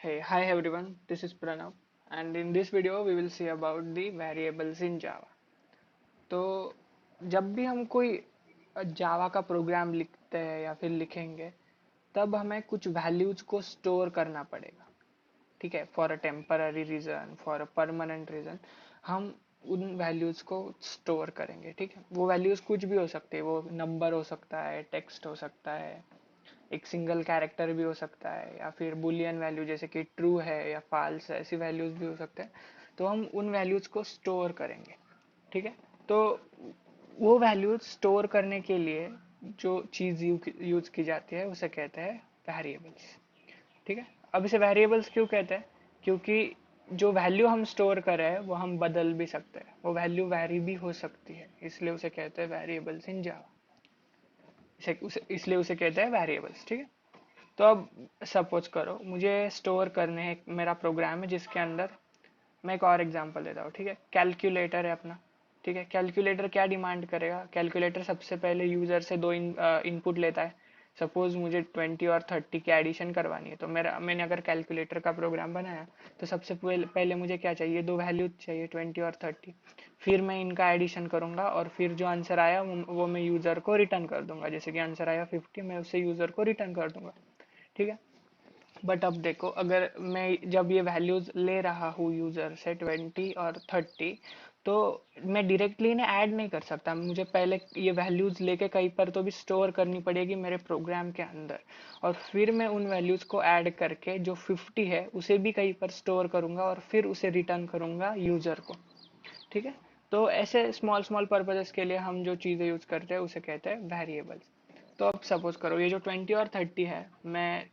Hey, hi everyone, this is Pranav, and in this video we will see about the variables in Java. तो जब भी हम कोई जावा का प्रोग्राम लिखते हैं या फिर लिखेंगे, तब हमें कुछ वैल्यूज को स्टोर करना पड़ेगा। ठीक है, for a temporary reason, for a permanent reason, हम उन वैल्यूज को स्टोर करेंगे। ठीक है, वो वैल्यूज कुछ भी हो सकते हैं, वो नंबर हो सकता है, टेक्स्ट हो सकता है, एक सिंगल कैरेक्टर भी हो सकता है, या फिर बुलियन वैल्यू जैसे कि ट्रू है या फाल्स है, ऐसी वैल्यूज भी हो सकते हैं। तो हम उन वैल्यूज को स्टोर करेंगे। ठीक है, तो वो वैल्यूज स्टोर करने के लिए जो चीज यूज की जाती है उसे कहते हैं वेरिएबल्स। ठीक है, अब इसे वेरिएबल्स क्यों कहते हैं? क्योंकि जो वैल्यू हम स्टोर कर रहे हैं वो हम बदल भी सकते हैं, वो वैल्यू वैरी भी हो सकती है, इसलिए उसे कहते हैं वेरिएबल्स इन जावा। इसलिए उसे कहते हैं वेरिएबल्स। ठीक है, तो अब सपोज करो मुझे स्टोर करने हैं, मेरा प्रोग्राम है जिसके अंदर मैं एक और एग्जांपल देता हूँ। ठीक है, कैलकुलेटर है अपना। ठीक है, कैलकुलेटर क्या डिमांड करेगा? कैलकुलेटर सबसे पहले यूजर से दो इनपुट लेता है। सपोज मुझे 20 और 30 की एडिशन करवानी है, तो मैंने अगर कैलकुलेटर का प्रोग्राम बनाया, तो सबसे पहले मुझे क्या चाहिए? दो वैल्यू चाहिए, 20 और 30। फिर मैं इनका एडिशन करूंगा और फिर जो आंसर आया वो मैं यूजर को रिटर्न कर दूंगा। जैसे कि आंसर आया 50, मैं उसे यूजर को रिटर्न कर दूंगा। ठीक है, बट अब देखो, अगर मैं जब ये वैल्यूज ले रहा हूँ यूजर से 20 और 30, तो मैं डायरेक्टली इन्हें ऐड नहीं कर सकता। मुझे पहले ये वैल्यूज लेके कहीं पर तो भी स्टोर करनी पड़ेगी मेरे प्रोग्राम के अंदर, और फिर मैं उन वैल्यूज को ऐड करके जो 50 है उसे भी कहीं पर स्टोर करूंगा और फिर उसे रिटर्न करूंगा यूजर को। ठीक है, तो ऐसे स्मॉल स्मॉल पर्पजेस के लिए हम जो चीजें यूज करते हैं उसे कहते हैं वेरिएबल्स। तो अब सपोज करो ये जो 20 और 30 है, मैं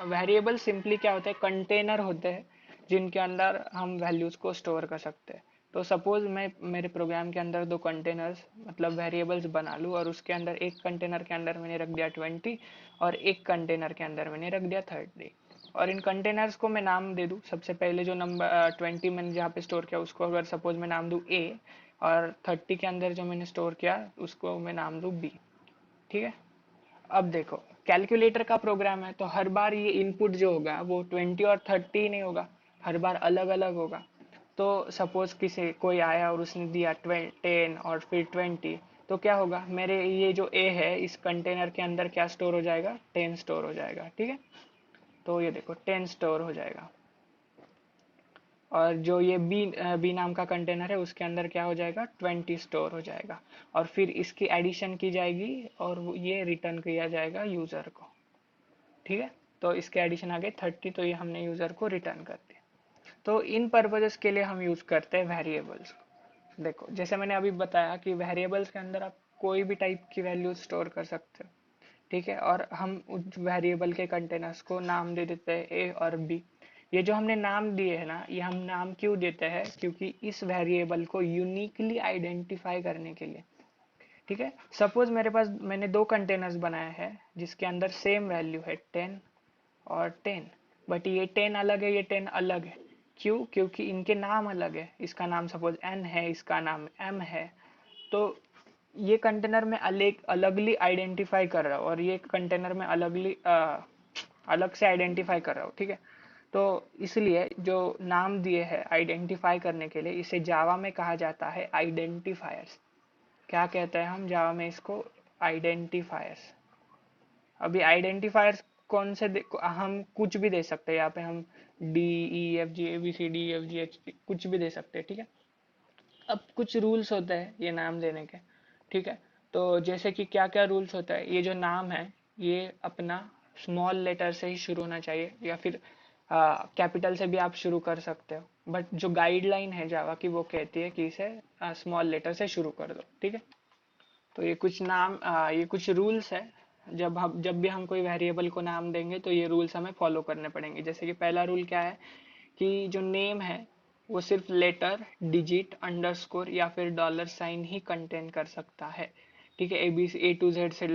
वेरिएबल सिंपली क्या होता है? कंटेनर होते हैं जिनके अंदर हम वैल्यूज को स्टोर कर सकते हैं। तो सपोज मैं मेरे प्रोग्राम के अंदर दो कंटेनर्स मतलब वेरिएबल्स बना लूँ, और उसके अंदर एक कंटेनर के अंदर मैंने रख दिया 20 और एक कंटेनर के अंदर मैंने रख दिया 30। और इन कंटेनर्स को मैं नाम दे दूं। सबसे पहले जो नंबर 20 मैंने जहाँ पे स्टोर किया उसको अगर सपोज मैं नाम दूं ए, और 30 के अंदर जो मैंने स्टोर किया उसको मैं नाम दूं बी। ठीक है, अब देखो, कैलकुलेटर का प्रोग्राम है तो हर बार ये इनपुट जो होगा वो 20 और 30 नहीं होगा, हर बार अलग अलग होगा। तो सपोज किसी कोई आया और उसने दिया 10 और फिर 20, तो क्या होगा? मेरे ये जो ए है इस कंटेनर के अंदर क्या स्टोर हो जाएगा? 10 स्टोर हो जाएगा। ठीक है, तो ये देखो 10 स्टोर हो जाएगा। और जो ये बी नाम का कंटेनर है उसके अंदर क्या हो जाएगा? 20 स्टोर हो जाएगा। और फिर इसकी एडिशन की जाएगी और ये रिटर्न किया जाएगा यूजर को। ठीक है, तो इसके एडिशन आ गए 30, तो ये हमने यूजर को रिटर्न कर दिया। तो इन पर्पजेस के लिए हम यूज करते हैं वेरिएबल्स को। देखो, जैसे मैंने अभी बताया कि वेरिएबल्स के अंदर आप कोई भी टाइप की वैल्यू स्टोर कर सकते हो। ठीक है, और हम उस वेरिएबल के कंटेनर्स को नाम दे देते हैं ए और बी। ये जो हमने नाम दिए है ना, ये हम नाम क्यों देते हैं? क्योंकि इस वेरिएबल को यूनिकली आइडेंटिफाई करने के लिए। ठीक है, सपोज मेरे पास मैंने दो कंटेनर्स बनाए हैं जिसके अंदर सेम वैल्यू है 10 और 10, बट ये 10 अलग है, ये 10 अलग है। क्यों? क्योंकि इनके नाम अलग है। इसका नाम सपोज एन है, इसका नाम एम है। तो ये कंटेनर में अलगली आइडेंटिफाई कर रहा हूँ और ये कंटेनर में अलग से आइडेंटिफाई कर रहा हूँ। ठीक है, तो इसलिए जो नाम दिए हैं आइडेंटिफाई करने के लिए, इसे जावा में कहा जाता है आइडेंटिफायर्स। क्या कहते हैं हम जावा में इसको? आइडेंटिफायर्स। अभी आइडेंटिफायर्स कौन से हम कुछ भी दे सकते हैं। यहाँ पे हम डी, ई, एफ, जी, ए, बी, सी, डी, एफ, जी, एच, कुछ भी दे सकते हैं। ठीक है, अब कुछ रूल्स होते हैं ये नाम देने के। ठीक है, तो जैसे कि क्या क्या रूल्स होता है? ये जो नाम है ये अपना स्मॉल लेटर से ही शुरू होना चाहिए, या फिर कैपिटल से भी आप शुरू कर सकते हो, बट जो गाइडलाइन है जावा की वो कहती है कि इसे स्मॉल लेटर से शुरू कर दो। ठीक है, तो ये कुछ रूल्स है। जब भी हम कोई वेरिएबल को नाम देंगे तो ये रूल्स हमें फॉलो करने पड़ेंगे। जैसे कि पहला रूल क्या है कि जो नेम है वो सिर्फ लेटर, डिजिट, अंडरस्कोर या फिर डॉलर साइन ही कंटेन कर सकता है। ठीक है, A B C A to Z से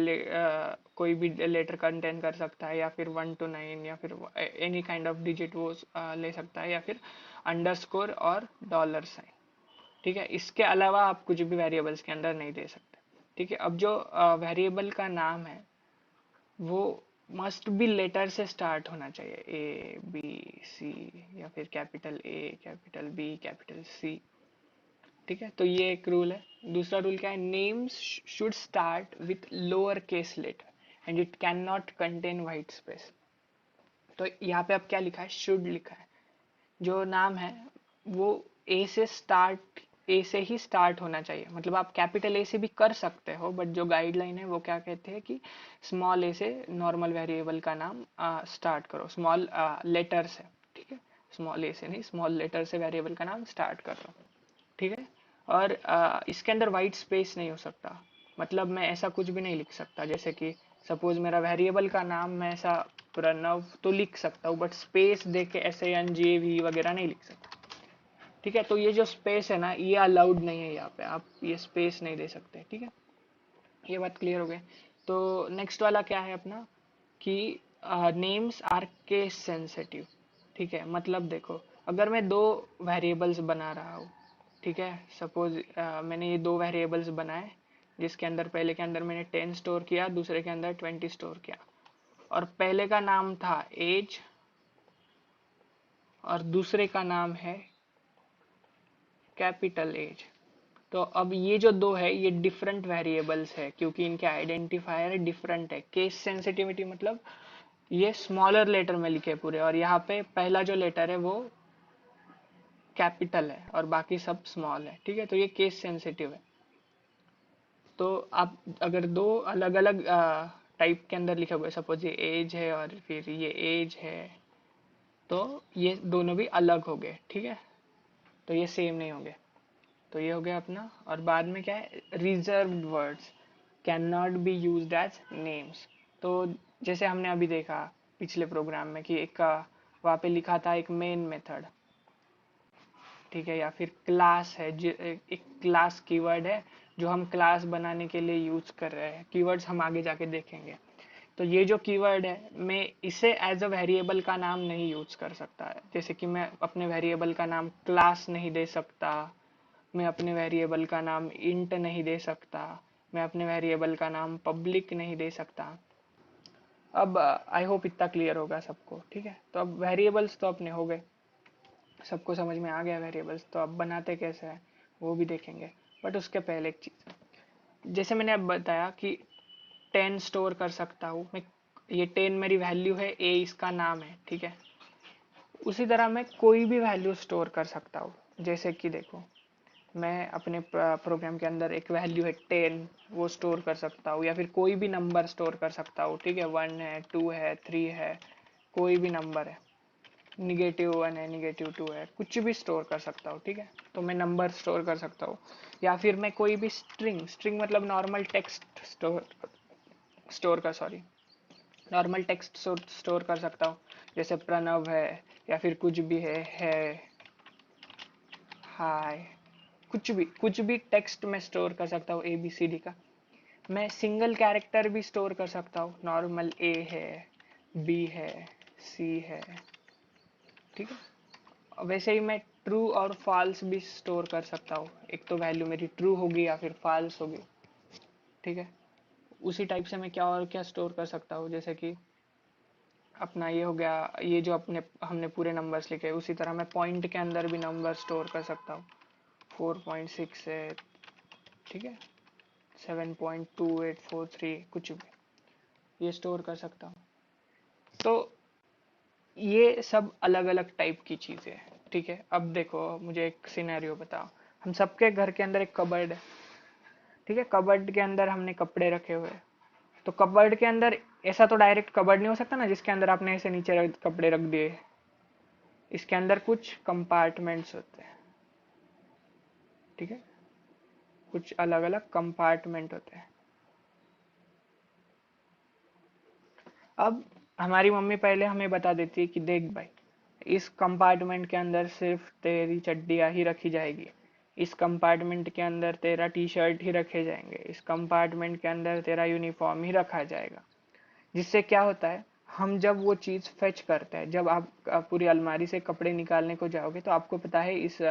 कोई भी लेटर कंटेन कर सकता है, या फिर 1 to 9, या फिर एनी काइंड ऑफ डिजिट वो ले सकता है, या फिर अंडरस्कोर और डॉलर साइन। ठीक है, इसके अलावा आप कुछ भी वेरिएबल्स के अंदर नहीं दे सकते। ठीक है, अब जो वेरिएबल का नाम है वो मस्ट बी लेटर से स्टार्ट होना चाहिए, ए बी सी, या फिर capital A capital B capital C. ठीक है, तो ये एक रूल है। दूसरा रूल क्या है, names should start with lower case letter and it can not contain white space. तो यहाँ पे अब क्या लिखा है, शुड लिखा है। जो नाम है वो ए से ही स्टार्ट होना चाहिए। मतलब आप कैपिटल ए से भी कर सकते हो, बट जो गाइडलाइन है वो क्या कहते हैं कि स्मॉल ए से नॉर्मल वेरिएबल का नाम स्टार्ट करो, स्मॉल लेटर से। ठीक है, स्मॉल ए से नहीं, स्मॉल लेटर से वेरिएबल का नाम स्टार्ट कर रहा हूँ। ठीक है, और इसके अंदर वाइट स्पेस नहीं हो सकता। मतलब मैं ऐसा कुछ भी नहीं लिख सकता, जैसे कि सपोज मेरा वेरिएबल का नाम मैं ऐसा प्रणव तो लिख सकता हूँ, बट स्पेस दे के ऐसे एन जे वी वगैरह नहीं लिख सकता। ठीक है, तो ये जो स्पेस है ना, ये अलाउड नहीं है यहाँ पे, आप ये स्पेस नहीं दे सकते। ठीक है, ये बात क्लियर हो गई। तो नेक्स्ट वाला क्या है अपना, कि नेम्स आर केस सेंसिटिव। ठीक है, मतलब देखो, अगर मैं दो वेरिएबल्स बना रहा हूँ, ठीक है, सपोज मैंने ये दो वेरिएबल्स बनाए, जिसके अंदर पहले के अंदर मैंने 10 स्टोर किया, दूसरे के अंदर 20 स्टोर किया, और पहले का नाम था एज और दूसरे का नाम है कैपिटल एज। तो अब ये जो दो है ये डिफरेंट वेरिएबल्स है, क्योंकि इनके आइडेंटिफायर डिफरेंट है। केस सेंसिटिविटी मतलब ये स्मॉलर लेटर में लिखे पूरे, और यहाँ पे पहला जो लेटर है वो कैपिटल है और बाकी सब स्मॉल है। ठीक है, तो ये केस सेंसिटिव है। तो आप अगर दो अलग अलग टाइप के अंदर लिखे हुए, सपोज ये एज है और फिर ये एज है, तो ये दोनों भी अलग हो गए। ठीक है, तो ये सेम नहीं होंगे। तो ये हो गया अपना। और बाद में क्या है, reserved words can not be used as names. तो जैसे हमने अभी देखा पिछले प्रोग्राम में कि एक वहाँ पे लिखा था एक मेन मेथड, ठीक है, या फिर क्लास है, एक क्लास कीवर्ड है जो हम क्लास बनाने के लिए यूज कर रहे हैं। कीवर्ड्स हम आगे जाके देखेंगे। तो ये जो कीवर्ड है, मैं इसे एज अ वेरिएबल का नाम नहीं यूज कर सकता है। जैसे कि मैं अपने वेरिएबल का नाम क्लास नहीं दे सकता, मैं अपने वेरिएबल का नाम इंट नहीं दे सकता, मैं अपने वेरिएबल का नाम पब्लिक नहीं दे सकता। अब आई होप इतना क्लियर होगा सबको। ठीक है, तो अब वेरिएबल्स तो अपने हो गए, सबको समझ में आ गया वेरिएबल्स। तो अब बनाते कैसे हैं वो भी देखेंगे, बट उसके पहले एक चीज़, जैसे मैंने अब बताया कि 10 स्टोर कर सकता हूँ मैं, ये 10 मेरी वैल्यू है, ए इसका नाम है। ठीक है, उसी तरह मैं कोई भी वैल्यू स्टोर कर सकता हूँ। जैसे कि देखो, मैं अपने प्रोग्राम के अंदर एक वैल्यू है 10, वो स्टोर कर सकता हूँ, या फिर कोई भी नंबर स्टोर कर सकता हूँ। ठीक है, 1 है, 2 है, 3 है, कोई भी नंबर है, -1 है, -2 है, कुछ भी स्टोर कर सकता हूँ। ठीक है, तो मैं नंबर स्टोर कर सकता हूँ, या फिर मैं कोई भी स्ट्रिंग स्ट्रिंग मतलब नॉर्मल टेक्स्ट स्टोर कर सॉरी नॉर्मल टेक्स्ट स्टोर कर सकता हूँ। जैसे प्रणव है, या फिर कुछ भी है, हाय, कुछ भी टेक्स्ट में स्टोर कर सकता हूँ, ABCD का। मैं सिंगल कैरेक्टर भी स्टोर कर सकता हूँ, नॉर्मल A है, B है, C है। ठीक है, वैसे ही मैं ट्रू और फॉल्स भी स्टोर कर सकता हूँ। एक तो वैल्यू मेरी ट्रू होगी या फिर फॉल्स होगी। ठीक है, उसी टाइप से मैं क्या और क्या स्टोर कर सकता हूँ, जैसे कि अपना ये हो गया, ये जो अपने हमने पूरे नंबर्स लिखे, उसी तरह मैं पॉइंट के अंदर भी नंबर स्टोर कर सकता हूँ। 4.6 है, ठीक है, 7.2843, कुछ भी ये स्टोर कर सकता हूँ। तो ये सब अलग अलग टाइप की चीज़ें हैं। ठीक है, अब देखो मुझे एक सिनेरियो बताओ, हम सबके घर के अंदर एक कबर्ड है। ठीक है, कबर्ड के अंदर हमने कपड़े रखे हुए हैं। तो कबर्ड के अंदर ऐसा तो डायरेक्ट कबर्ड नहीं हो सकता ना, जिसके अंदर आपने ऐसे नीचे कपड़े रख दिए। इसके अंदर कुछ कंपार्टमेंट्स होते हैं। ठीक है, कुछ अलग अलग कंपार्टमेंट होते हैं। अब हमारी मम्मी पहले हमें बता देती है कि देख भाई, इस कंपार्टमेंट के अंदर सिर्फ तेरी चड्डियाँ ही रखी जाएगी, इस कंपार्टमेंट के अंदर तेरा टी शर्ट ही रखे जाएंगे, इस कंपार्टमेंट के अंदर तेरा यूनिफॉर्म ही रखा जाएगा। जिससे क्या होता है, हम जब वो चीज फेच करते हैं, जब आप पूरी अलमारी से कपड़े निकालने को जाओगे तो आपको पता है इस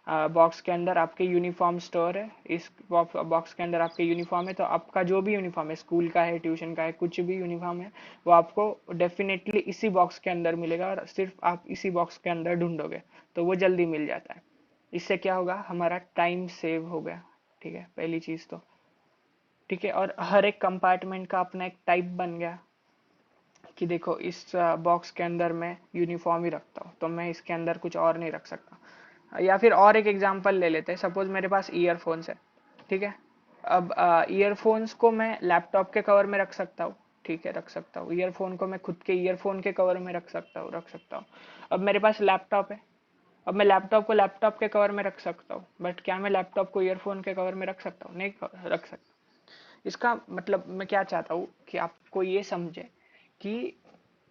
बॉक्स के अंदर आपके यूनिफॉर्म स्टोर है, इस बॉक्स के अंदर आपके यूनिफॉर्म है, तो आपका जो भी यूनिफॉर्म है, स्कूल का है, ट्यूशन का है, कुछ भी यूनिफॉर्म है, वो आपको डेफिनेटली इसी बॉक्स के अंदर मिलेगा, और सिर्फ आप इसी बॉक्स के अंदर ढूंढोगे तो वो जल्दी मिल जाता है। इससे क्या होगा, हमारा टाइम सेव हो गया। ठीक है, पहली चीज तो ठीक है। और हर एक कंपार्टमेंट का अपना एक टाइप बन गया कि देखो इस बॉक्स के अंदर मैं यूनिफॉर्म ही रखता हूँ, तो मैं इसके अंदर कुछ और नहीं रख सकता। या फिर और एक एग्जांपल ले लेते हैं, सपोज मेरे पास ईयरफोन्स है। ठीक है, अब ईयरफोन्स को मैं लैपटॉप के कवर में रख सकता हूँ। ठीक है, रख सकता हूँ। ईयरफोन को मैं खुद के ईयरफोन के कवर में रख सकता हूँ। अब मेरे पास लैपटॉप है, अब मैं लैपटॉप को लैपटॉप के कवर में रख सकता हूँ, बट क्या मैं लैपटॉप को ईयरफोन के कवर में रख सकता हूँ? नहीं रख सकता। इसका मतलब मैं क्या चाहता हूँ कि आपको ये समझे कि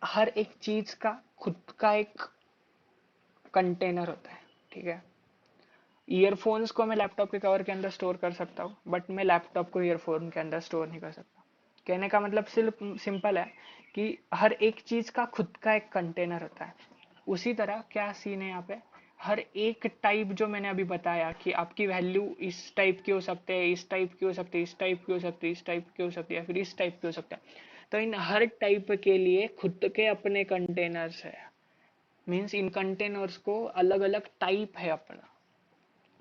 हर एक चीज का खुद का एक कंटेनर होता है। ठीक है, ईयरफोन्स को मैं लैपटॉप के कवर के अंदर स्टोर कर सकता हूँ, बट मैं लैपटॉप को ईयरफोन के अंदर स्टोर नहीं कर सकता। कहने का मतलब सिर्फ सिंपल है कि हर एक चीज का खुद का एक कंटेनर होता है। उसी तरह क्या सीन है यहाँ पे, हर एक टाइप जो मैंने अभी बताया कि आपकी वैल्यू इस टाइप की हो सकते हैं, इस टाइप की हो सकती है, इस टाइप की हो सकती है, इस टाइप की हो सकती है, फिर इस टाइप की हो सकता है, तो इन हर टाइप के लिए खुद के अपने कंटेनर्स है। मीन्स इन कंटेनर्स को अलग अलग टाइप है अपना,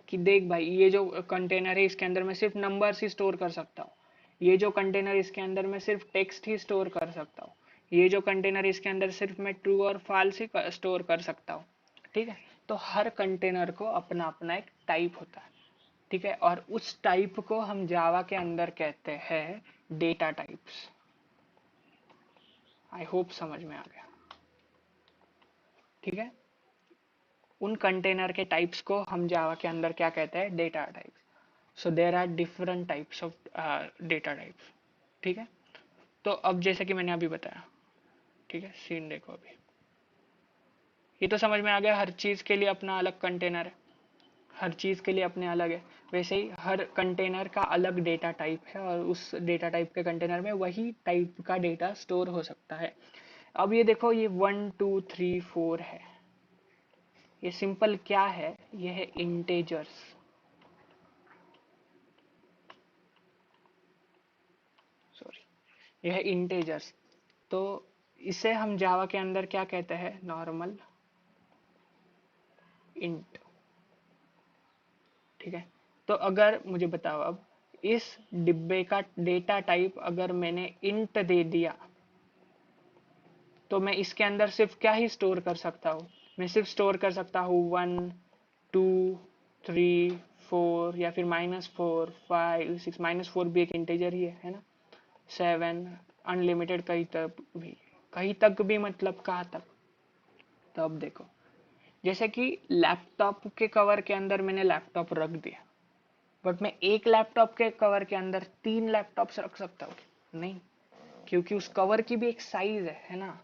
कि देख भाई ये जो कंटेनर है इसके अंदर मैं सिर्फ नंबर्स ही स्टोर कर सकता हूँ, ये जो कंटेनर इसके अंदर मैं सिर्फ टेक्स्ट ही स्टोर कर सकता हूँ, ये जो कंटेनर इसके अंदर सिर्फ मैं ट्रू और फॉल्स ही स्टोर कर सकता हूँ। ठीक है, तो हर कंटेनर को अपना अपना एक टाइप होता है। ठीक है, और उस टाइप को हम जावा के अंदर कहते हैं डेटा टाइप्स। आई होप समझ में आ गया। ठीक है, उन कंटेनर के टाइप्स को हम जावा के अंदर क्या कहते हैं, data types. So there are different types of data types. ठीक है, तो अब जैसे कि मैंने अभी बताया, ठीक है, सीन देखो अभी, ये तो समझ में आ गया, हर चीज के लिए अपना अलग कंटेनर है, हर चीज के लिए अपने अलग है। वैसे ही हर कंटेनर का अलग डेटा टाइप है, और उस डेटा टाइप के कंटेनर में वही टाइप का डेटा स्टोर हो सकता है। अब ये देखो, ये 1 2 3 4 है, ये सिंपल क्या है, ये है इंटेजर्स। सॉरी, यह है इंटेजर्स। तो इसे हम जावा के अंदर क्या कहते हैं, नॉर्मल इंट। ठीक है, तो अगर मुझे बताओ, अब इस डिब्बे का डेटा टाइप अगर मैंने इंट दे दिया, तो मैं इसके अंदर सिर्फ क्या ही स्टोर कर सकता हूँ, मैं सिर्फ स्टोर कर सकता हूँ 1 2 3 4, या फिर -4 5 6। -4 भी एक इंटेजर ही है ना, 7, अनलिमिटेड, कहीं तक भी मतलब कहाँ तक। तो अब देखो, जैसे कि लैपटॉप के कवर के अंदर मैंने लैपटॉप रख दिया, बट मैं एक लैपटॉप के कवर के अंदर 3 लैपटॉप्स रख सकता हूँ? नहीं, क्योंकि उस कवर की भी एक साइज है ना,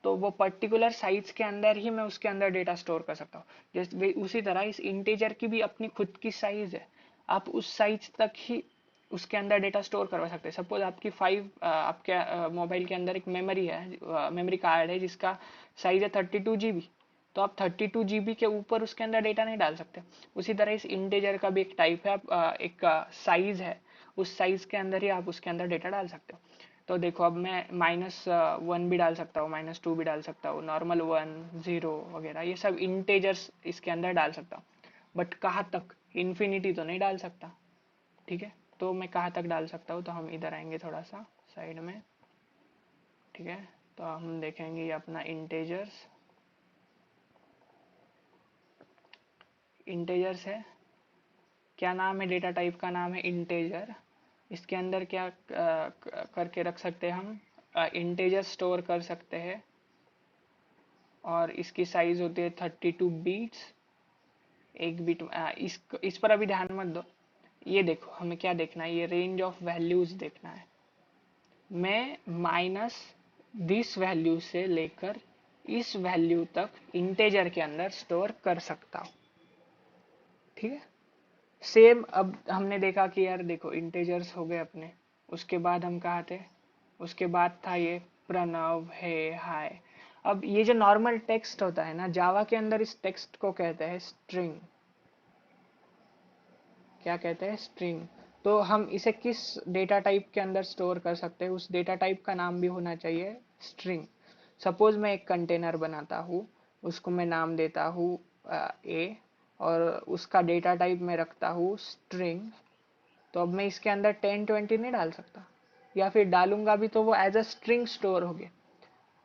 तो वो पर्टिकुलर साइज के अंदर ही मैं उसके अंदर डेटा स्टोर कर सकता हूँ। जैसे उसी तरह इस इंटीजर की भी अपनी खुद की साइज है, आप उस साइज तक ही उसके अंदर डेटा स्टोर करवा सकते हैं। सपोज आपकी आपके मोबाइल के अंदर एक मेमोरी है, मेमोरी कार्ड है जिसका साइज है 32 GB, तो आप 32 GB के ऊपर उसके अंदर डेटा नहीं डाल सकते। उसी तरह इस इंटीजर का भी एक टाइप है, एक साइज है, उस साइज के अंदर ही आप उसके अंदर डेटा डाल सकते हो। तो देखो, अब मैं -1 भी डाल सकता हूँ, -2 भी डाल सकता हूँ, नॉर्मल 1 0 वगैरह, ये सब इंटेजर्स इसके अंदर डाल सकता हूँ। बट कहाँ तक, इन्फिनिटी तो नहीं डाल सकता। ठीक है, तो मैं कहाँ तक डाल सकता हूँ, तो हम इधर आएंगे थोड़ा सा साइड में। ठीक है, तो हम देखेंगे ये अपना इंटेजर्स, इंटेजर्स है, क्या नाम है, डेटा टाइप का नाम है इंटेजर। इसके अंदर क्या करके रख सकते हैं हम, इंटेजर स्टोर कर सकते हैं, और इसकी साइज होती है 32 बीट्स। एक बीट, इस पर अभी ध्यान मत दो। ये देखो, हमें क्या देखना है, ये रेंज ऑफ वैल्यूज देखना है। मैं माइनस दिस वैल्यू से लेकर इस वैल्यू तक इंटेजर के अंदर स्टोर कर सकता हूँ। ठीक है, सेम अब हमने देखा कि यार देखो, इंटेजर्स हो गए अपने, उसके बाद हम कहाँ थे, उसके बाद था ये प्रणव, हे, हाय। अब ये जो नॉर्मल टेक्स्ट होता है ना, जावा के अंदर इस टेक्स्ट को कहते हैं स्ट्रिंग। क्या कहते हैं? स्ट्रिंग। तो हम इसे किस डेटा टाइप के अंदर स्टोर कर सकते हैं? उस डेटा टाइप का नाम भी होना चाहिए स्ट्रिंग। सपोज मैं एक कंटेनर बनाता हूँ, उसको मैं नाम देता हूँ ए, और उसका डेटा टाइप मैं रखता हूँ स्ट्रिंग। तो अब मैं इसके अंदर 1020 नहीं डाल सकता, या फिर डालूंगा भी तो वो एज अ स्ट्रिंग स्टोर हो गया,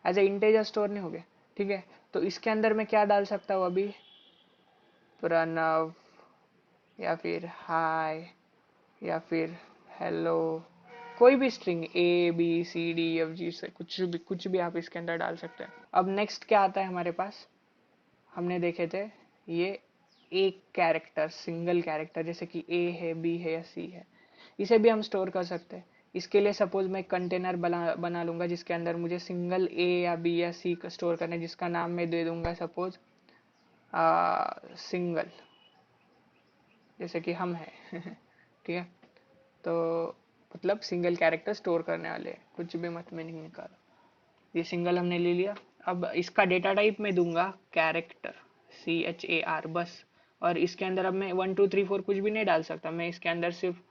एज अ इंटेजर स्टोर नहीं हो गया। ठीक है, तो इसके अंदर मैं क्या डाल सकता हूँ अभी? प्रणव, या फिर हाय, या फिर हेलो, कोई भी स्ट्रिंग ABCDEFG से कुछ भी आप इसके अंदर डाल सकते हैं। अब नेक्स्ट क्या आता है हमारे पास? हमने देखे थे ये एक कैरेक्टर, सिंगल कैरेक्टर, जैसे कि A है, B है या C है, इसे भी हम स्टोर कर सकते हैं। इसके लिए सपोज मैं कंटेनर बना लूंगा जिसके अंदर मुझे सिंगल A या B या C का स्टोर करना है, जिसका नाम मैं दे दूंगा सपोज सिंगल, जैसे कि हम हैं। ठीक है, तो मतलब सिंगल कैरेक्टर स्टोर करने वाले, कुछ भी मत में नहीं निकालो। ये सिंगल हमने ले लिया। अब इसका डेटा टाइप मैं दूंगा कैरेक्टर, CHAR बस। और इसके अंदर अब मैं 1 2 3 4 कुछ भी नहीं डाल सकता, मैं इसके अंदर सिर्फ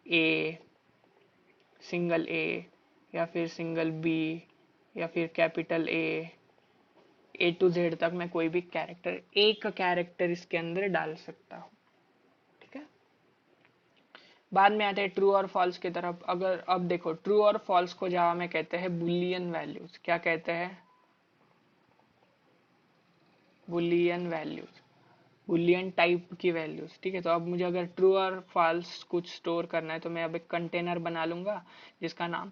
ए, सिंगल ए, या फिर सिंगल बी, या फिर कैपिटल A to Z तक मैं कोई भी कैरेक्टर, एक कैरेक्टर इसके अंदर डाल सकता हूँ। ठीक है, बाद में आते हैं ट्रू और फॉल्स की तरफ। अगर अब देखो, ट्रू और फॉल्स को जावा में कहते हैं बुलियन वैल्यूज। क्या कहते हैं? बुलियन वैल्यूज, बुलियन टाइप की वैल्यूज। ठीक है, तो अब मुझे अगर ट्रू और फॉल्स कुछ स्टोर करना है, तो मैं अब एक कंटेनर बना लूंगा जिसका नाम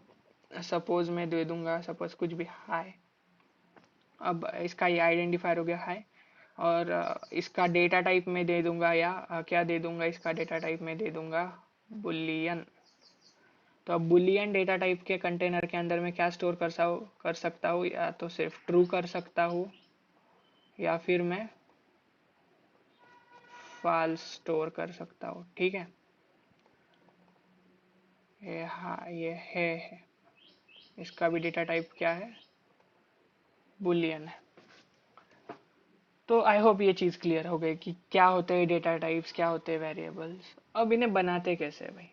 सपोज मैं दे दूंगा, सपोज कुछ भी हाय। अब इसका ये आइडेंटिफायर हो गया हाय, और इसका डेटा टाइप में दे दूंगा, या क्या दे दूंगा, इसका डेटा टाइप में दे दूंगा बुलियन। तो अब बुलियन डेटा टाइप के कंटेनर के अंदर मैं क्या स्टोर कर सकता हूँ? या तो सिर्फ ट्रू कर सकता हूँ, या फिर मैं फॉल्स स्टोर कर सकता हूँ। ठीक है, ये हाँ ये है। इसका भी डेटा टाइप क्या है? बुलियन है। तो आई होप ये चीज़ क्लियर हो गई कि क्या होते हैं डेटा टाइप्स, क्या होते हैं वेरिएबल्स। अब इन्हें बनाते कैसे भाई?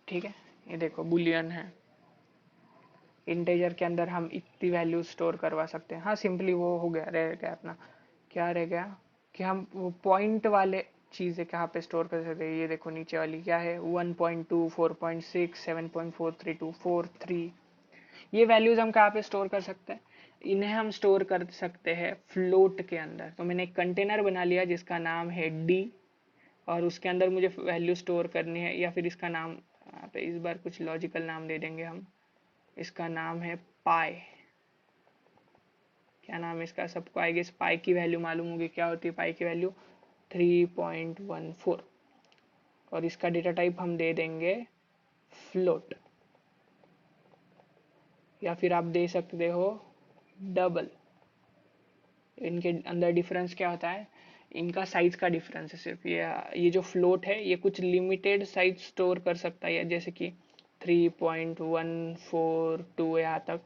ठीक है, ये देखो बुलियन है, इंटेजर के अंदर हम इतनी वैल्यू स्टोर करवा सकते हैं। हाँ, सिंपली वो हो गया, रह गया अपना, क्या रह गया कि हम वो पॉइंट वाले चीज़ें कहाँ पे स्टोर कर सकते हैं। ये देखो नीचे वाली क्या है, 1.2, 4.6, 7.4324, 3, ये वैल्यूज हम कहाँ पे स्टोर कर सकते हैं? इन्हें हम स्टोर कर सकते हैं फ्लोट के अंदर। तो मैंने एक कंटेनर बना लिया जिसका नाम है D, और उसके अंदर मुझे वैल्यू स्टोर करनी है, या फिर इसका नाम यहाँ पे इस बार कुछ लॉजिकल नाम दे देंगे हम। इसका नाम है पाई। क्या नाम है इसका? सबको आई गेस पाई की वैल्यू मालूम होगी। क्या होती है पाई की वैल्यू? 3.14। और इसका डेटा टाइप हम दे देंगे फ्लोट, या फिर आप दे सकते हो डबल। इनके अंदर डिफरेंस क्या होता है? इनका साइज का डिफरेंस है सिर्फ। ये जो फ्लोट है ये कुछ लिमिटेड साइज स्टोर कर सकता है, जैसे कि 3.142 यहाँ तक।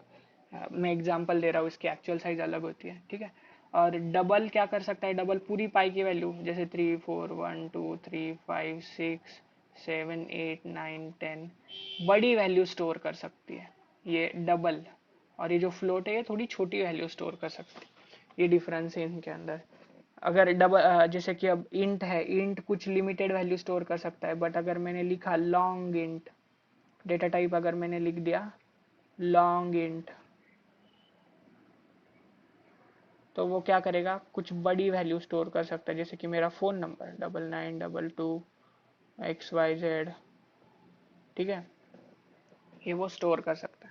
मैं एग्जांपल दे रहा हूँ, इसकी एक्चुअल साइज अलग होती है। ठीक है, और डबल क्या कर सकता है? डबल पूरी पाई की वैल्यू, जैसे 3, 4, 1, 2, 3, 5, 6, 7, 8, 9, 10 बड़ी वैल्यू स्टोर कर सकती है ये डबल। और ये जो फ्लोट है ये थोड़ी छोटी वैल्यू स्टोर कर सकती है। ये डिफरेंस है इनके अंदर। अगर डबल, जैसे कि अब इंट है, इंट कुछ लिमिटेड वैल्यू स्टोर कर सकता है, बट अगर मैंने लिखा लॉन्ग इंट, डेटा टाइप अगर मैंने लिख दिया लॉन्ग इंट, तो वो क्या करेगा? कुछ बड़ी वैल्यू स्टोर कर सकता है, जैसे कि मेरा फ़ोन नंबर 9922XYZ। ठीक है, ये वो स्टोर कर सकता है।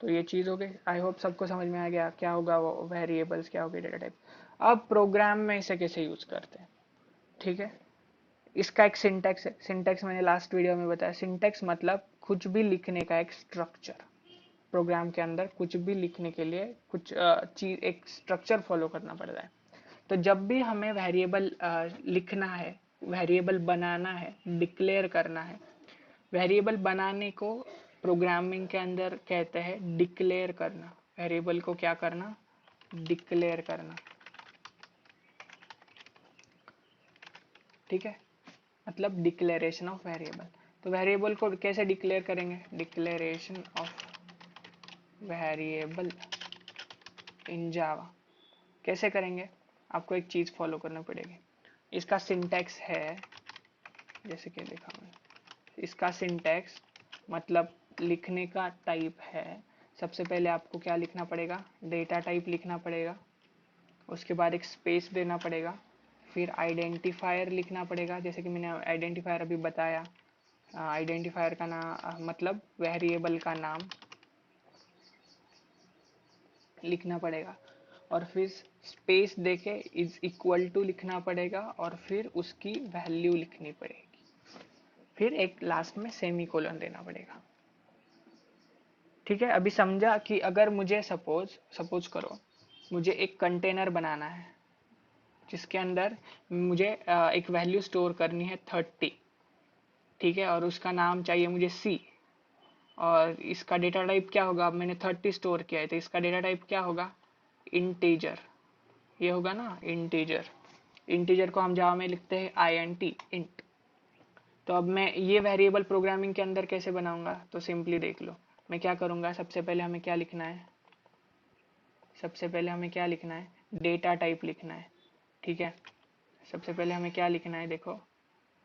तो ये चीज़ हो गई। आई होप सबको समझ में आ गया क्या होगा वो वेरिएबल्स, क्या होगी डेटा टाइप। अब प्रोग्राम में इसे कैसे यूज़ करते हैं? ठीक है, इसका एक सिंटैक्स है। सिंटैक्स मैंने लास्ट वीडियो में बताया। सिंटैक्स मतलब कुछ भी लिखने का एक स्ट्रक्चर। प्रोग्राम के अंदर कुछ भी लिखने के लिए कुछ चीज, एक स्ट्रक्चर फॉलो करना पड़ता है। तो जब भी हमें वेरिएबल लिखना है, वेरिएबल बनाना है, डिक्लेयर करना है, वेरिएबल बनाने को प्रोग्रामिंग के अंदर कहते हैं डिक्लेयर करना। वेरिएबल को क्या करना? डिक्लेयर करना। ठीक है, मतलब डिक्लेरेशन ऑफ वेरिएबल। तो वेरिएबल को कैसे डिक्लेयर करेंगे? डिक्लेरेशन ऑफ वेरिएबल इन जावा कैसे करेंगे? आपको एक चीज फॉलो करना पड़ेगी। इसका सिंटैक्स है, जैसे कि देखा मैंने, इसका सिंटैक्स मतलब लिखने का टाइप है। सबसे पहले आपको क्या लिखना पड़ेगा? डेटा टाइप लिखना पड़ेगा, उसके बाद एक स्पेस देना पड़ेगा, फिर आइडेंटिफायर लिखना पड़ेगा, जैसे कि मैंने आइडेंटिफायर अभी बताया। आइडेंटिफायर का नाम मतलब वेरिएबल का नाम लिखना पड़ेगा, और फिर स्पेस देके इज इक्वल टू लिखना पड़ेगा, और फिर उसकी वैल्यू लिखनी पड़ेगी, फिर एक लास्ट में सेमी कोलन देना पड़ेगा। ठीक है, अभी समझा कि अगर मुझे सपोज करो मुझे एक कंटेनर बनाना है जिसके अंदर मुझे एक वैल्यू स्टोर करनी है 30। ठीक है, और उसका नाम चाहिए मुझे सी, और इसका डेटा टाइप क्या होगा? अब मैंने 30 स्टोर किया है तो इसका डेटा टाइप क्या होगा? इंटीजर। ये होगा ना इंटीजर। इंटीजर को हम जावा में लिखते हैं INT, इंट। तो अब मैं ये वेरिएबल प्रोग्रामिंग के अंदर कैसे बनाऊंगा? तो सिंपली देख लो, मैं क्या करूंगा, सबसे पहले हमें क्या लिखना है? सबसे पहले हमें क्या लिखना है? डेटा टाइप लिखना है। ठीक है, सबसे पहले हमें क्या लिखना है? देखो,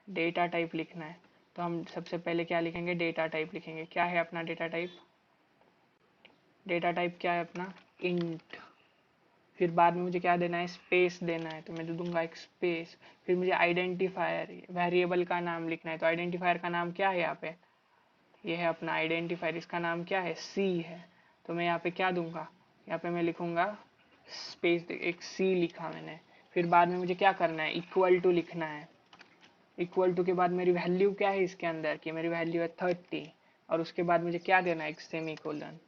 डेटा टाइप लिखना है। तो हम सबसे पहले क्या लिखेंगे? डेटा टाइप लिखेंगे। क्या है अपना डेटा टाइप? डेटा टाइप क्या है अपना? इंट। फिर बाद में मुझे क्या देना है? स्पेस देना है, तो मैं दे दूंगा एक स्पेस। फिर मुझे आइडेंटिफायर, वेरिएबल का नाम लिखना है, तो आइडेंटिफायर का नाम क्या है यहाँ पे? ये है अपना आइडेंटिफायर, इसका नाम क्या है? सी है। तो मैं यहाँ पे क्या दूंगा? यहाँ पे मैं लिखूंगा स्पेस, एक सी लिखा मैंने। फिर बाद में मुझे क्या करना है? इक्वल टू लिखना है। इक्वल टू के बाद मेरी वैल्यू क्या है इसके अंदर की? मेरी वैल्यू है 30, और उसके बाद मुझे क्या देना है? एक सेमी कोलन,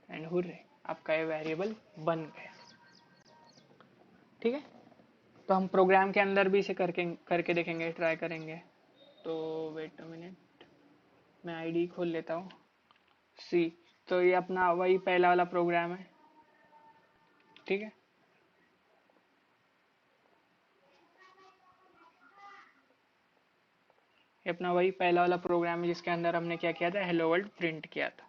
एंड हुर्रे, आपका ये वेरिएबल बन गया। ठीक है, तो हम प्रोग्राम के अंदर भी इसे करके देखेंगे, ट्राई करेंगे। तो वेट अ मिनट, मैं आईडी खोल लेता हूँ। सी, तो ये अपना वही पहला वाला प्रोग्राम है। ठीक है, ये अपना वही पहला वाला प्रोग्राम है जिसके अंदर हमने क्या किया था? हेलो वर्ल्ड प्रिंट किया था।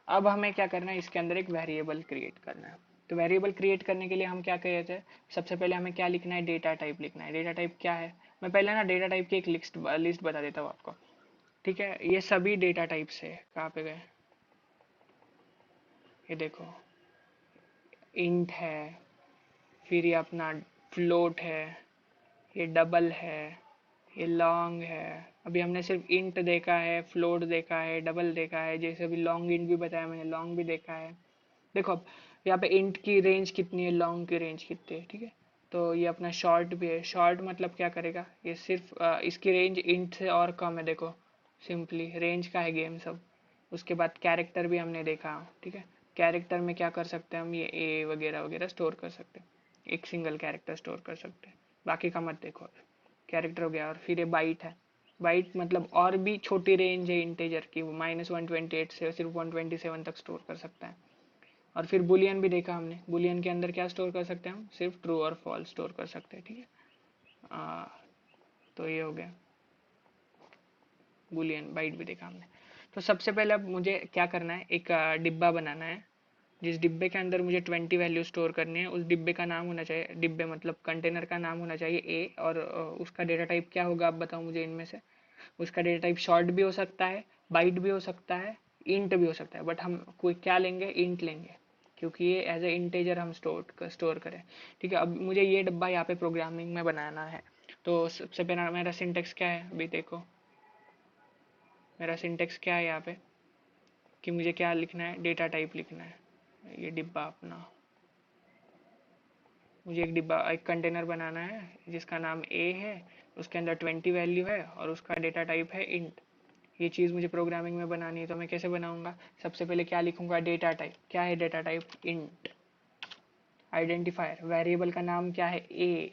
अब हमें क्या करना है? इसके अंदर एक वेरिएबल क्रिएट करना है। तो वेरिएबल क्रिएट करने के लिए हम क्या कहे थे? सबसे पहले हमें क्या लिखना है? डेटा टाइप लिखना है। डेटा टाइप क्या है? मैं पहले ना डेटा टाइप की एक लिस्ट बता देता हूँ आपको। ठीक है, ये सभी डेटा टाइप्स है। कहाँ पे गए? ये देखो, इंट है, फिर ये अपना फ्लोट है, ये डबल है, ये लॉन्ग है। अभी हमने सिर्फ इंट देखा है, फ्लोट देखा है, डबल देखा है, जैसे अभी लॉन्ग इंट भी बताया मैंने, लॉन्ग भी देखा है। देखो अब यहाँ पे इंट की रेंज कितनी है, लॉन्ग की रेंज कितनी है। ठीक है, तो ये अपना शॉर्ट भी है। शॉर्ट मतलब क्या करेगा? ये सिर्फ इसकी रेंज इंट से और कम है। देखो, सिंपली रेंज का है गेम सब। उसके बाद कैरेक्टर भी हमने देखा। ठीक है, कैरेक्टर में क्या कर सकते हैं हम? ये ए वगैरह वगैरह स्टोर कर सकते हैं, एक सिंगल कैरेक्टर स्टोर कर सकते हैं। बाकी का मत देखो, कैरेक्टर हो गया। और फिर ये बाइट है। बाइट मतलब और भी छोटी रेंज है इंटेजर की, -128 से सिर्फ 127 तक स्टोर कर सकता है। और फिर बुलियन भी देखा हमने। बुलियन के अंदर क्या स्टोर कर सकते हैं हम? सिर्फ ट्रू और फॉल्स स्टोर कर सकते हैं। ठीक है, तो ये हो गया बुलियन। बाइट भी देखा हमने। तो सबसे पहले अब मुझे क्या करना है? एक डिब्बा बनाना है, जिस डिब्बे के अंदर मुझे 20 वैल्यू स्टोर करनी है। उस डिब्बे का नाम होना चाहिए, डिब्बे मतलब कंटेनर का नाम होना चाहिए ए, और उसका डेटा टाइप क्या होगा? आप बताओ मुझे इनमें से। उसका डेटा टाइप शॉर्ट भी हो सकता है, बाइट भी हो सकता है, इंट भी हो सकता है, बट हम कोई क्या लेंगे? इंट लेंगे, क्योंकि ये एज ए इंटेजर हम स्टोर करें। ठीक है, अब मुझे ये डब्बा यहाँ पे प्रोग्रामिंग में बनाना है। तो सबसे पहला मेरा सिंटेक्स क्या है? अभी देखो, मेरा सिंटेक्स क्या है यहाँ पे कि मुझे क्या लिखना है? डेटा टाइप लिखना है। ये डिब्बा अपना, मुझे एक डिब्बा, एक कंटेनर बनाना है जिसका नाम ए है, उसके अंदर 20 वैल्यू है, और उसका डेटा टाइप है इंट। ये चीज़ मुझे प्रोग्रामिंग में बनानी है, तो मैं कैसे बनाऊंगा? सबसे पहले क्या लिखूंगा? डेटा टाइप क्या है? Data type int. Identifier, variable का नाम क्या है? ए।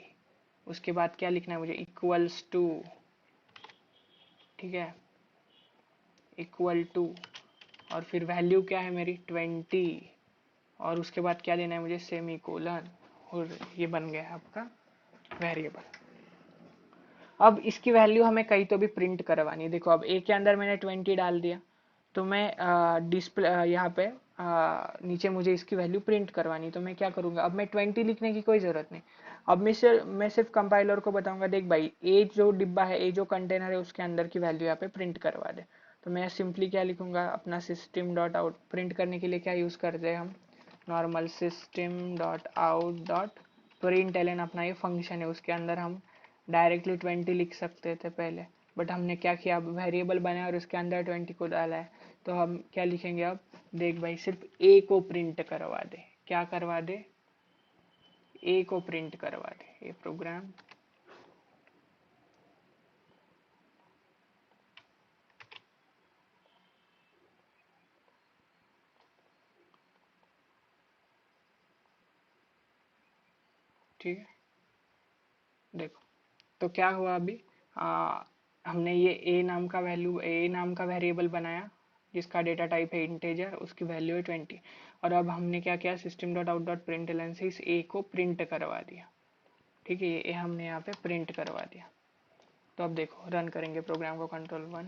उसके बाद क्या लिखना है मुझे? Equals to. ठीक है, इक्वल टू, और फिर वैल्यू क्या है मेरी 20, और उसके बाद क्या देना है मुझे, सेमी कोलन, और ये बन गया आपका वेरिएबल। अब इसकी वैल्यू हमें कहीं तो भी प्रिंट करवानी है। देखो अब ए के अंदर मैंने 20 डाल दिया, तो मैं डिस्प्ले यहाँ पे नीचे मुझे इसकी वैल्यू प्रिंट करवानी, तो मैं क्या करूंगा, अब मैं 20 लिखने की कोई जरूरत नहीं। अब मैं सिर्फ कंपाइलर को बताऊंगा, देख भाई ए जो डिब्बा है, ए जो कंटेनर है, उसके अंदर की वैल्यू यहाँ पे प्रिंट करवा दे। तो मैं सिंपली क्या लिखूंगा, अपना सिस्टम डॉट आउट, प्रिंट करने के लिए क्या यूज करते हैं हम, normal system dot out dot print ln, अपना ये फंक्शन है, उसके अंदर हम डायरेक्टली 20 लिख सकते थे पहले, बट हमने क्या किया, अब वेरिएबल बनाया और उसके अंदर 20 को डाला है, तो हम क्या लिखेंगे अब, देख भाई सिर्फ ए को प्रिंट करवा दे, क्या करवा दे, ए को प्रिंट करवा दे, ये प्रोग्राम ठीक है। देखो तो क्या हुआ अभी, हमने ये ए नाम का वेरिएबल बनाया, जिसका डेटा टाइप है इंटेजर, उसकी वैल्यू है 20, और अब हमने क्या किया, system dot out dot print ln से इस ए को प्रिंट करवा दिया। ठीक है, ये ए हमने यहाँ पे प्रिंट करवा दिया। तो अब देखो रन करेंगे प्रोग्राम को, कंट्रोल 1,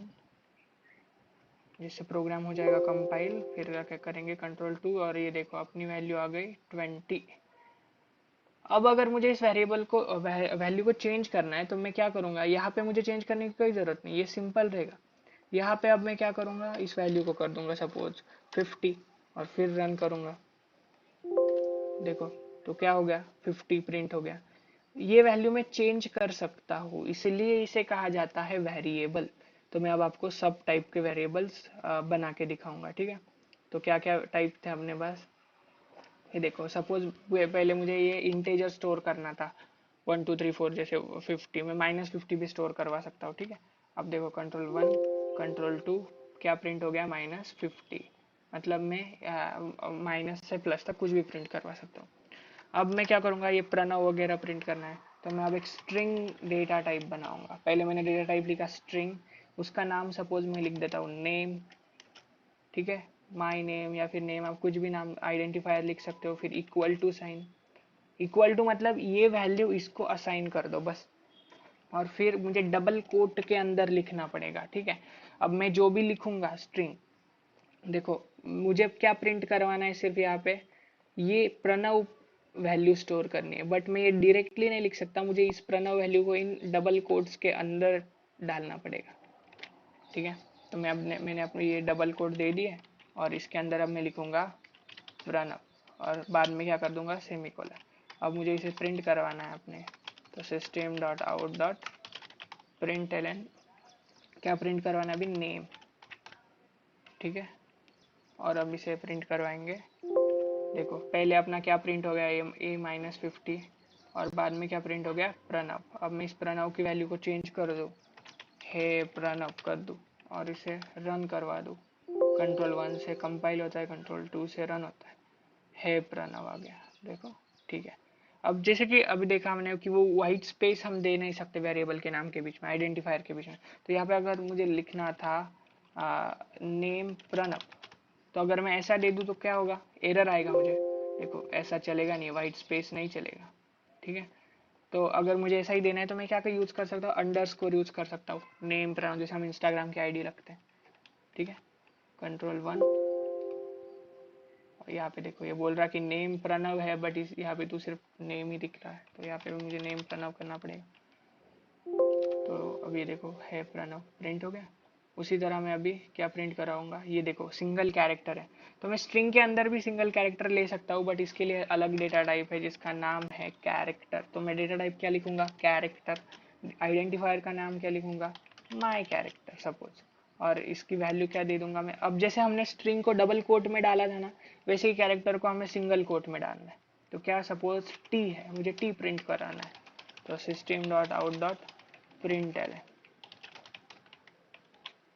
जिससे प्रोग्राम हो जाएगा कंपाइल, फिर क्या करेंगे कंट्रोल 2, और ये देखो अपनी वैल्यू आ गई 20। अब अगर मुझे इस वेरिएबल को वैल्यू को चेंज करना है, तो मैं क्या करूंगा, यहाँ पे मुझे चेंज करने की कोई जरूरत नहीं, ये सिंपल रहेगा। यहाँ पे अब मैं क्या करूंगा, इस वैल्यू को कर दूंगा सपोज 50, और फिर रन करूंगा। देखो तो क्या हो गया, 50 प्रिंट हो गया। ये वैल्यू मैं चेंज कर सकता हूँ, इसलिए इसे कहा जाता है वेरिएबल। तो मैं अब आपको सब टाइप के वेरिएबल्स बना के दिखाऊंगा, ठीक है। तो क्या क्या टाइप थे अपने पास, ये देखो सपोज पहले मुझे ये इंटेजर स्टोर करना था, 1 2 3 4 जैसे 50 में -50 भी स्टोर करवा सकता हूँ, ठीक है। अब देखो कंट्रोल 1 कंट्रोल 2, क्या प्रिंट हो गया, -50, मतलब मैं माइनस से प्लस तक कुछ भी प्रिंट करवा सकता हूँ। अब मैं क्या करूँगा, ये प्रणव वगैरह प्रिंट करना है, तो मैं अब एक स्ट्रिंग डेटा टाइप बनाऊंगा। पहले मैंने डेटा टाइप लिखा स्ट्रिंग, उसका नाम सपोज मैं लिख देता हूँ नेम, ठीक है, माई नेम, या फिर नेम, आप कुछ भी नाम आइडेंटिफायर लिख सकते हो, फिर equal to sign, equal to मतलब ये वैल्यू इसको असाइन कर दो बस, और फिर मुझे डबल कोट के अंदर लिखना पड़ेगा, ठीक है। अब मैं जो भी लिखूंगा स्ट्रिंग, देखो मुझे क्या प्रिंट करवाना है, सिर्फ यहाँ पे ये प्रणव वैल्यू स्टोर करनी है, बट मैं ये डायरेक्टली नहीं लिख सकता, मुझे इस प्रणव वैल्यू को इन डबल कोट्स के अंदर डालना पड़ेगा, ठीक है। तो मैंने अपने ये डबल कोट दे दिए, और इसके अंदर अब मैं लिखूंगा प्रणव, और बाद में क्या कर दूंगा, सेमीकोलन। अब मुझे इसे प्रिंट करवाना है अपने, तो system dot out dot print ln, क्या प्रिंट करवाना है अभी, नेम, ठीक है। और अब इसे प्रिंट करवाएंगे, देखो पहले अपना क्या प्रिंट हो गया, ए -50, और बाद में क्या प्रिंट हो गया, प्रणव। अब मैं इस प्रणव की वैल्यू को चेंज कर दूँ, हे प्रणव कर दूँ, और इसे रन करवा दूँ। कंट्रोल 1 से कंपाइल होता है, कंट्रोल 2 से रन होता है, हे प्रणव आ गया, देखो ठीक है। अब जैसे कि अभी देखा हमने कि वो व्हाइट स्पेस हम दे नहीं सकते वेरिएबल के नाम के बीच में, आइडेंटिफायर के बीच में, तो यहाँ पे अगर मुझे लिखना था नेम प्रणव, तो अगर मैं ऐसा दे दूं तो क्या होगा, एरर आएगा मुझे। देखो ऐसा चलेगा नहीं, वाइट स्पेस नहीं चलेगा, ठीक है। तो अगर मुझे ऐसा ही देना है, तो मैं क्या यूज कर सकता हूँ, अंडरस्कोर यूज कर सकता हूँ, नेम प्रणव, जैसे हम इंस्टाग्राम की आईडी रखते हैं, ठीक है। कंट्रोल 1, यहाँ पे देखो ये बोल रहा कि नेम प्रणव है, बट इस यहाँ पे तो सिर्फ नेम ही दिख रहा है, तो यहाँ पे भी मुझे नेम प्रणव करना पड़ेगा। तो अब ये देखो है प्रणव प्रिंट हो गया। उसी तरह मैं अभी क्या प्रिंट कराऊंगा, ये देखो सिंगल कैरेक्टर है, तो मैं स्ट्रिंग के अंदर भी सिंगल कैरेक्टर ले सकता हूँ, बट इसके लिए अलग डेटा टाइप है जिसका नाम है कैरेक्टर। तो मैं डेटा टाइप क्या लिखूंगा, कैरेक्टर। आइडेंटिफायर का नाम क्या लिखूंगा, माई कैरेक्टर सपोज, और इसकी वैल्यू क्या दे दूंगा मैं, अब जैसे हमने स्ट्रिंग को डबल कोट में डाला था ना, वैसे ही कैरेक्टर को हमें सिंगल कोट में डालना है। तो क्या सपोज टी है, मुझे टी प्रिंट कराना है, तो system dot out dot print L,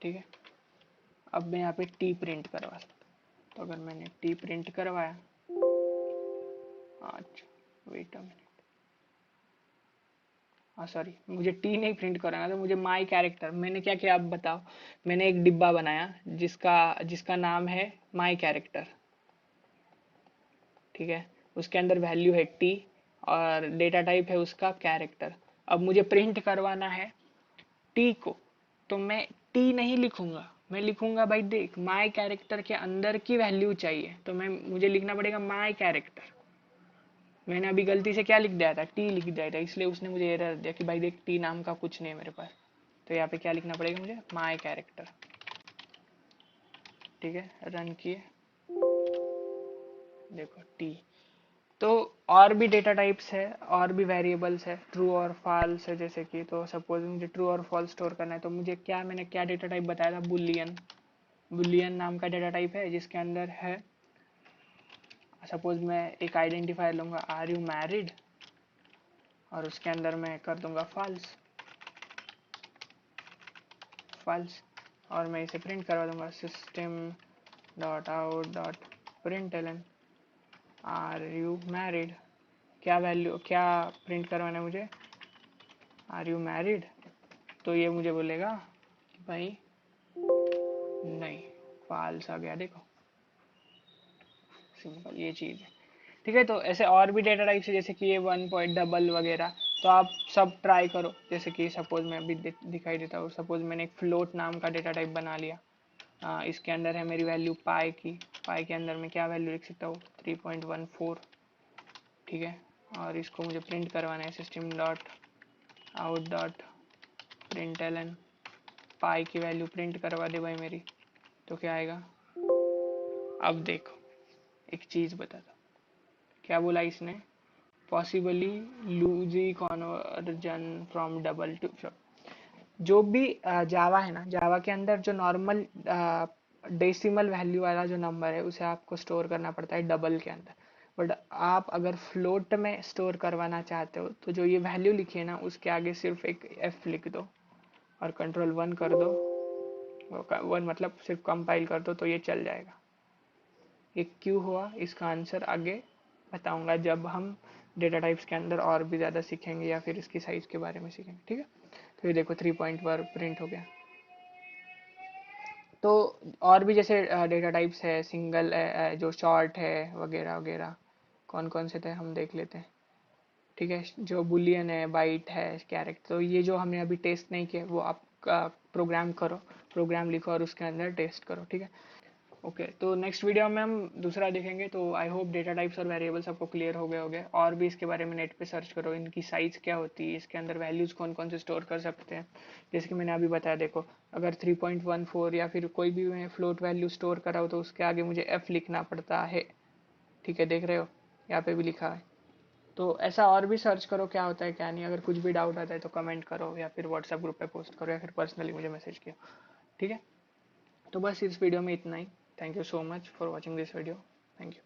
ठीक है। अब मैं यहाँ पे टी प्रिंट करवा सकता हूँ, तो अगर मैंने टी प्रिंट करवाया, अच्छा वेट अ मिनट, हाँ सॉरी, मुझे टी नहीं प्रिंट करना, तो मुझे माई कैरेक्टर, मैंने क्या किया आप बताओ। मैंने एक डिब्बा बनाया जिसका जिसका नाम है माई कैरेक्टर, ठीक है। उसके अंदर वैल्यू है टी और डेटा टाइप है उसका कैरेक्टर। अब मुझे प्रिंट करवाना है टी को, तो मैं टी नहीं लिखूंगा, मैं लिखूंगा भाई देख माई कैरेक्टर के अंदर की वैल्यू चाहिए, तो मैं मुझे लिखना पड़ेगा माई कैरेक्टर। मैंने अभी गलती से क्या लिख दिया था, टी लिख दिया था, इसलिए उसने मुझे एरर दिया कि भाई देख टी नाम का कुछ नहीं है मेरे पास। तो यहाँ पे क्या लिखना पड़ेगा मुझे, माई कैरेक्टर, ठीक है। रन किए, देखो टी। तो और भी डेटा टाइप्स है, और भी वेरिएबल्स है, ट्रू और फॉल्स है जैसे कि। तो सपोज मुझे ट्रू और फॉल्स स्टोर करना है, तो मुझे क्या, मैंने क्या डेटा टाइप बताया था, बुलियन। बुलियन नाम का डेटा टाइप है जिसके अंदर है, सपोज मैं एक आइडेंटिफायर लूंगा, आर यू मैरिड, और उसके अंदर मैं कर दूंगा फॉल्स, फॉल्स, और मैं इसे प्रिंट करवा दूंगा, system dot out dot print ln are you married. क्या वैल्यू, क्या प्रिंट करवाना है मुझे, आर यू मैरिड। तो ये मुझे बोलेगा कि भाई नहीं, फॉल्स आ गया, देखो सिंपल ये चीज है, ठीक है। तो ऐसे और भी डेटा टाइप्स है जैसे कि ये वन पॉइंट डबल वगैरह, तो आप सब ट्राई करो। जैसे कि सपोज मैं अभी दिखाई देता हूँ, सपोज मैंने एक फ्लोट नाम का डेटा टाइप बना लिया। इसके अंदर है मेरी वैल्यू पाई की, पाई के अंदर मैं क्या वैल्यू लिख सकता हूँ, 3.14, ठीक है। और इसको मुझे प्रिंट करवाना है, system dot out dot print Elon pi की वैल्यू प्रिंट करवा दे भाई मेरी। तो क्या आएगा, अब देखो एक चीज बता दो, क्या बोला इसने, possibly lossy conversion from double to, जो भी जावा है ना, जावा के अंदर जो नॉर्मल डेसिमल वैल्यू वाला जो नंबर है उसे आपको स्टोर करना पड़ता है डबल के अंदर। बट आप अगर फ्लोट में स्टोर करवाना चाहते हो तो जो ये वैल्यू लिखी है ना उसके आगे सिर्फ एक एफ लिख दो और कंट्रोल वन कर दो, वन मतलब सिर्फ कंपाइल कर दो, तो ये चल जाएगा। ये क्यों हुआ इसका आंसर आगे बताऊंगा जब हम डेटा टाइप्स के अंदर और भी ज़्यादा सीखेंगे या फिर इसकी साइज के बारे में सीखेंगे, ठीक है। तो ये देखो 3.1 प्रिंट हो गया। तो और भी जैसे डेटा टाइप्स है, सिंगल जो शॉर्ट है वगैरह वगैरह, कौन कौन से थे हम देख लेते हैं, ठीक है। जो बुलियन है, बाइट है, कैरेक्टर, तो ये जो हमने अभी टेस्ट नहीं किया वो आप प्रोग्राम करो, प्रोग्राम लिखो और उसके अंदर टेस्ट करो, ठीक है। ओके, तो नेक्स्ट वीडियो में हम दूसरा देखेंगे। तो आई होप डेटा टाइप्स और वेरिएबल्स आपको क्लियर हो गए होंगे। और भी इसके बारे में नेट पे सर्च करो, इनकी साइज क्या होती है, इसके अंदर वैल्यूज कौन कौन से स्टोर कर सकते हैं। जैसे कि मैंने अभी बताया, देखो अगर 3.14 या फिर कोई भी मैं फ्लोट वैल्यू स्टोर कर रहा हूँ तो उसके आगे मुझे एफ लिखना पड़ता है, ठीक है। देख रहे हो यहाँ पे भी लिखा है। तो ऐसा और भी सर्च करो क्या होता है क्या नहीं। अगर कुछ भी डाउट आता है तो कमेंट करो या फिर व्हाट्सएप ग्रुप पे पोस्ट करो या फिर पर्सनली मुझे मैसेज किया, ठीक है। तो बस इस वीडियो में इतना ही। Thank you so much for watching this video. Thank you.